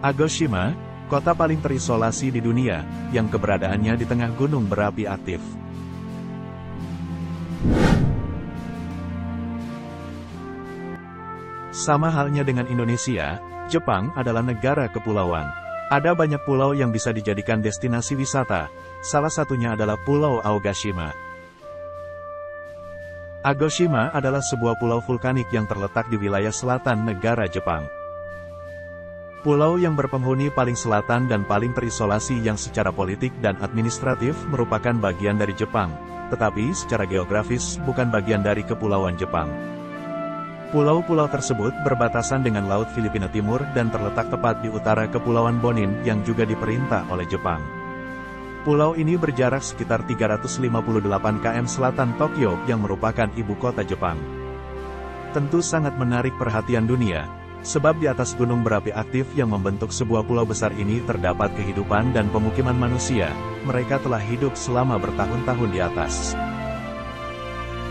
Agoshima, kota paling terisolasi di dunia, yang keberadaannya di tengah gunung berapi aktif. Sama halnya dengan Indonesia, Jepang adalah negara kepulauan. Ada banyak pulau yang bisa dijadikan destinasi wisata, salah satunya adalah Pulau Aogashima. Agoshima adalah sebuah pulau vulkanik yang terletak di wilayah selatan negara Jepang. Pulau yang berpenghuni paling selatan dan paling terisolasi yang secara politik dan administratif merupakan bagian dari Jepang, tetapi secara geografis bukan bagian dari Kepulauan Jepang. Pulau-pulau tersebut berbatasan dengan Laut Filipina Timur dan terletak tepat di utara Kepulauan Bonin yang juga diperintah oleh Jepang. Pulau ini berjarak sekitar 358 km selatan Tokyo yang merupakan ibu kota Jepang. Tentu sangat menarik perhatian dunia, sebab di atas gunung berapi aktif yang membentuk sebuah pulau besar ini terdapat kehidupan dan pemukiman manusia. Mereka telah hidup selama bertahun-tahun di atas.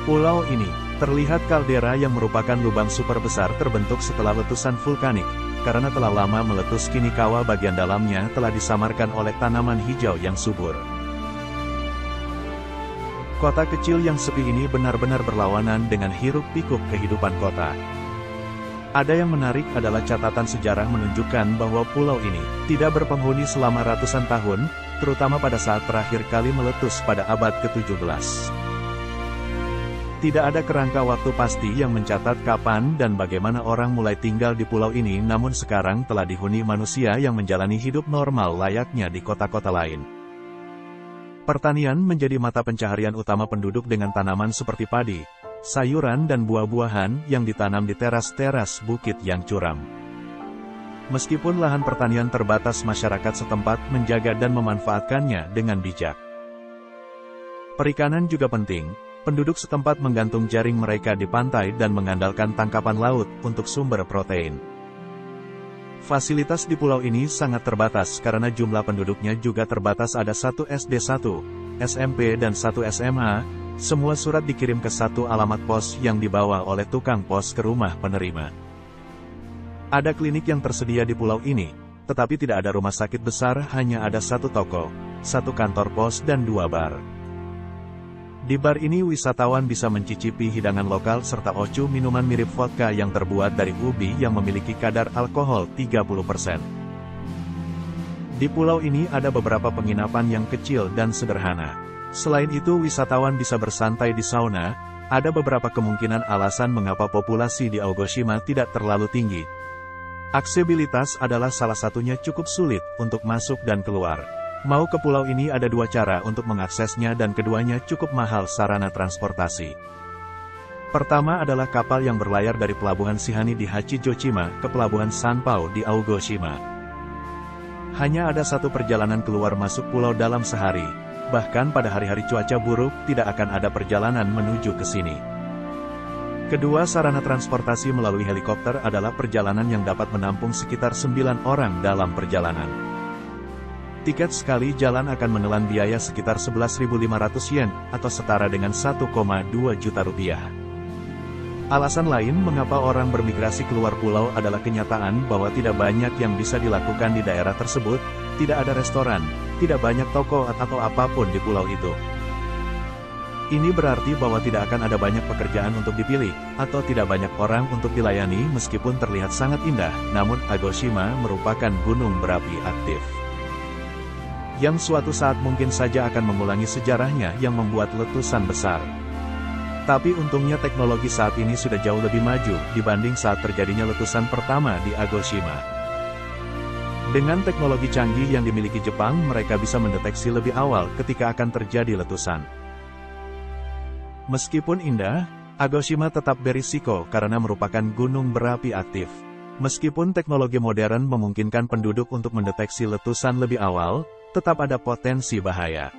Pulau ini terlihat kaldera yang merupakan lubang super besar terbentuk setelah letusan vulkanik. Karena telah lama meletus, kini kawah bagian dalamnya telah disamarkan oleh tanaman hijau yang subur. Kota kecil yang sepi ini benar-benar berlawanan dengan hiruk-pikuk kehidupan kota. Ada yang menarik adalah catatan sejarah menunjukkan bahwa pulau ini tidak berpenghuni selama ratusan tahun, terutama pada saat terakhir kali meletus pada abad ke-17. Tidak ada kerangka waktu pasti yang mencatat kapan dan bagaimana orang mulai tinggal di pulau ini, namun sekarang telah dihuni manusia yang menjalani hidup normal layaknya di kota-kota lain. Pertanian menjadi mata pencaharian utama penduduk dengan tanaman seperti padi, sayuran dan buah-buahan yang ditanam di teras-teras bukit yang curam. Meskipun lahan pertanian terbatas, masyarakat setempat menjaga dan memanfaatkannya dengan bijak. Perikanan juga penting, penduduk setempat menggantung jaring mereka di pantai dan mengandalkan tangkapan laut untuk sumber protein. Fasilitas di pulau ini sangat terbatas karena jumlah penduduknya juga terbatas, ada 1 SD, 1 SMP dan 1 SMA. Semua surat dikirim ke satu alamat pos yang dibawa oleh tukang pos ke rumah penerima. Ada klinik yang tersedia di pulau ini, tetapi tidak ada rumah sakit besar, hanya ada 1 toko, 1 kantor pos dan 2 bar. Di bar ini wisatawan bisa mencicipi hidangan lokal serta ocu, minuman mirip vodka yang terbuat dari ubi yang memiliki kadar alkohol 30%. Di pulau ini ada beberapa penginapan yang kecil dan sederhana. Selain itu, wisatawan bisa bersantai di sauna. Ada beberapa kemungkinan alasan mengapa populasi di Aogashima tidak terlalu tinggi. Aksesibilitas adalah salah satunya, cukup sulit untuk masuk dan keluar. Mau ke pulau ini ada 2 cara untuk mengaksesnya dan keduanya cukup mahal sarana transportasi. Pertama adalah kapal yang berlayar dari Pelabuhan Shihani di Hachijoshima ke Pelabuhan Sanpao di Aogashima. Hanya ada 1 perjalanan keluar masuk pulau dalam sehari. Bahkan pada hari-hari cuaca buruk, tidak akan ada perjalanan menuju ke sini. Kedua sarana transportasi melalui helikopter adalah perjalanan yang dapat menampung sekitar 9 orang dalam perjalanan. Tiket sekali jalan akan menelan biaya sekitar 11.500 yen, atau setara dengan 1,2 juta rupiah. Alasan lain mengapa orang bermigrasi keluar pulau adalah kenyataan bahwa tidak banyak yang bisa dilakukan di daerah tersebut, tidak ada restoran, tidak banyak toko atau apapun di pulau itu. Ini berarti bahwa tidak akan ada banyak pekerjaan untuk dipilih, atau tidak banyak orang untuk dilayani. Meskipun terlihat sangat indah, namun Agoshima merupakan gunung berapi aktif, yang suatu saat mungkin saja akan mengulangi sejarahnya yang membuat letusan besar. Tapi untungnya teknologi saat ini sudah jauh lebih maju dibanding saat terjadinya letusan pertama di Agoshima. Dengan teknologi canggih yang dimiliki Jepang, mereka bisa mendeteksi lebih awal ketika akan terjadi letusan. Meskipun indah, Agoshima tetap berisiko karena merupakan gunung berapi aktif. Meskipun teknologi modern memungkinkan penduduk untuk mendeteksi letusan lebih awal, tetap ada potensi bahaya.